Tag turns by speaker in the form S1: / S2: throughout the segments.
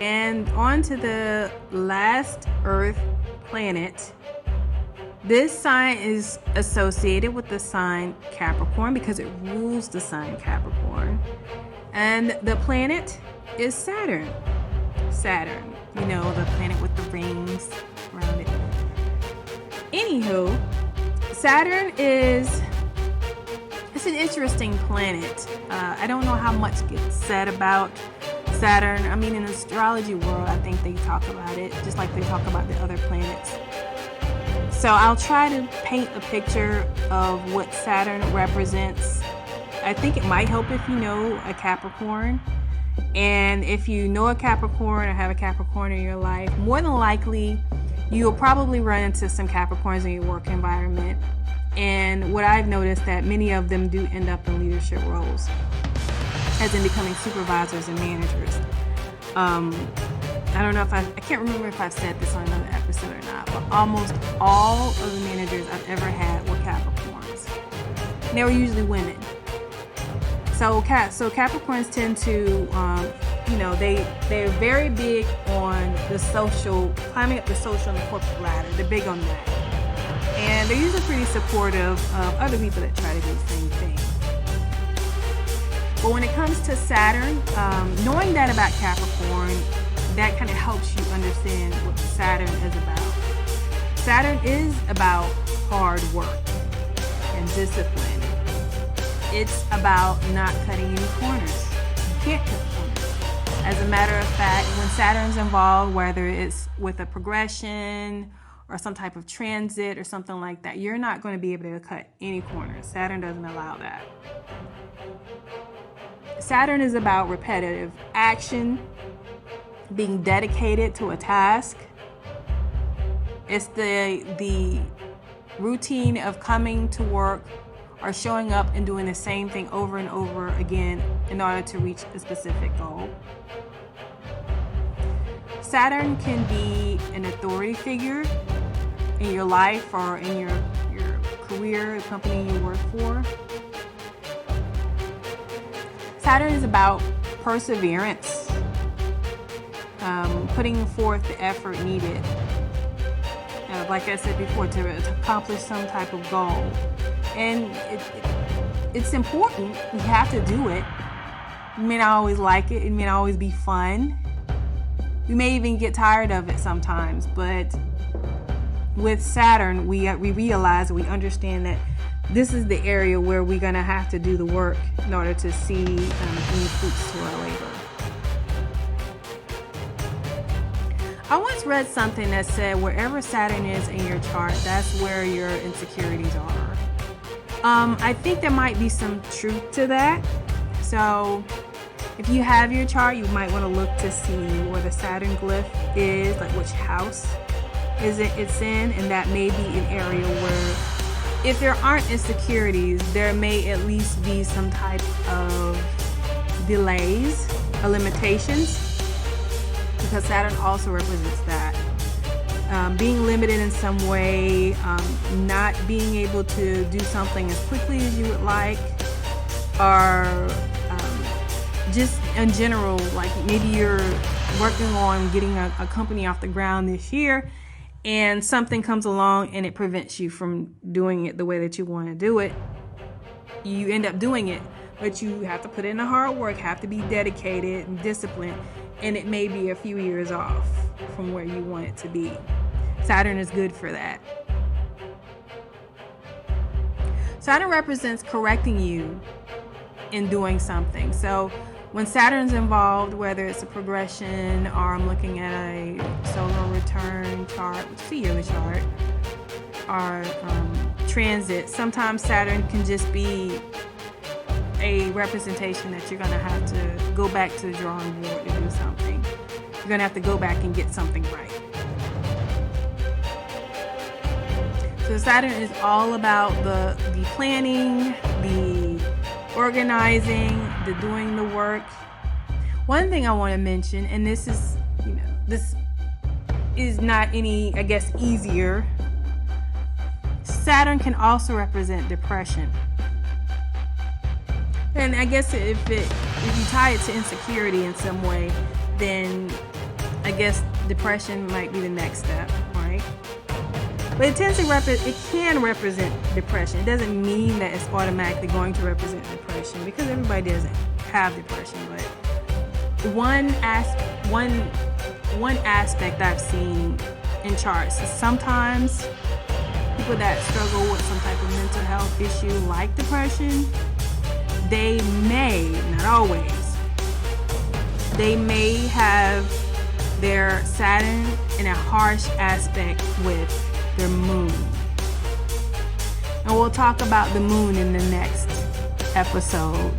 S1: And on to the last Earth planet. This sign is associated with the sign Capricorn because it rules the sign Capricorn. And the planet is Saturn. Saturn, you know, the planet with the rings around it. Anywho, Saturn it's an interesting planet. I don't know how much gets said about Saturn. I mean, in the astrology world, I think they talk about it just like they talk about the other planets. So I'll try to paint a picture of what Saturn represents. I think it might help if you know a Capricorn. And if you know a Capricorn or have a Capricorn in your life, more than likely, you'll probably run into some Capricorns in your work environment. And what I've noticed that many of them do end up in leadership roles, as in becoming supervisors and managers. I don't know if I can't remember if I've said this on another episode or not, but almost all of the managers I've ever had were Capricorns. And they were usually women. So Capricorns tend to, they're very big on the social, climbing up the social and the corporate ladder. They're big on that. And they're usually pretty supportive of other people that try to do the same thing. But when it comes to Saturn, knowing that about Capricorn, that kind of helps you understand what Saturn is about. Saturn is about hard work and discipline. It's about not cutting any corners. You can't cut corners. As a matter of fact, when Saturn's involved, whether it's with a progression or some type of transit or something like that, you're not going to be able to cut any corners. Saturn doesn't allow that. Saturn is about repetitive action, being dedicated to a task. It's the routine of coming to work or showing up and doing the same thing over and over again in order to reach a specific goal. Saturn can be an authority figure in your life or in your career, the company you work for. Saturn is about perseverance, putting forth the effort needed, like I said before, to accomplish some type of goal. And it's important. You have to do it. You may not always like it. It may not always be fun. We may even get tired of it sometimes. But with Saturn, we realize, we understand that this is the area where we're going to have to do the work in order to see any fruits to our labor. I once read something that said wherever Saturn is in your chart, that's where your insecurities are. I think there might be some truth to that. So if you have your chart, you might want to look to see where the Saturn Glyph is, like which house it's in, and that may be an area where if there aren't insecurities, there may at least be some type of delays or limitations, because Saturn also represents that. Being limited in some way, not being able to do something as quickly as you would like, or just in general, like maybe you're working on getting a company off the ground this year and something comes along and it prevents you from doing it the way that you want to do it. You end up doing it, but you have to put in the hard work, have to be dedicated and disciplined, and it may be a few years off from where you want it to be. Saturn is good for that. Saturn represents correcting you in doing something. So when Saturn's involved, whether it's a progression or I'm looking at a solar return chart, which is a yearly chart, or transit, sometimes Saturn can just be a representation that you're going to have to go back to the drawing board to do something. You're going to have to go back and get something right. So Saturn is all about the planning, the organizing, the doing the work. One thing I want to mention, and this is not any, I guess, easier. Saturn can also represent depression. And I guess if you tie it to insecurity in some way, then I guess depression might be the next step, right? But it tends to it can represent depression. It doesn't mean that it's automatically going to represent depression, because everybody doesn't have depression. But one aspect I've seen in charts is sometimes people that struggle with some type of mental health issue like depression, they may, not always, they may have their Saturn in a harsh aspect with their moon. And we'll talk about the moon in the next episode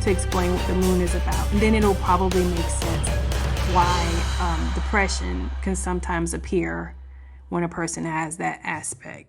S1: to explain what the moon is about. And then it'll probably make sense why depression can sometimes appear when a person has that aspect.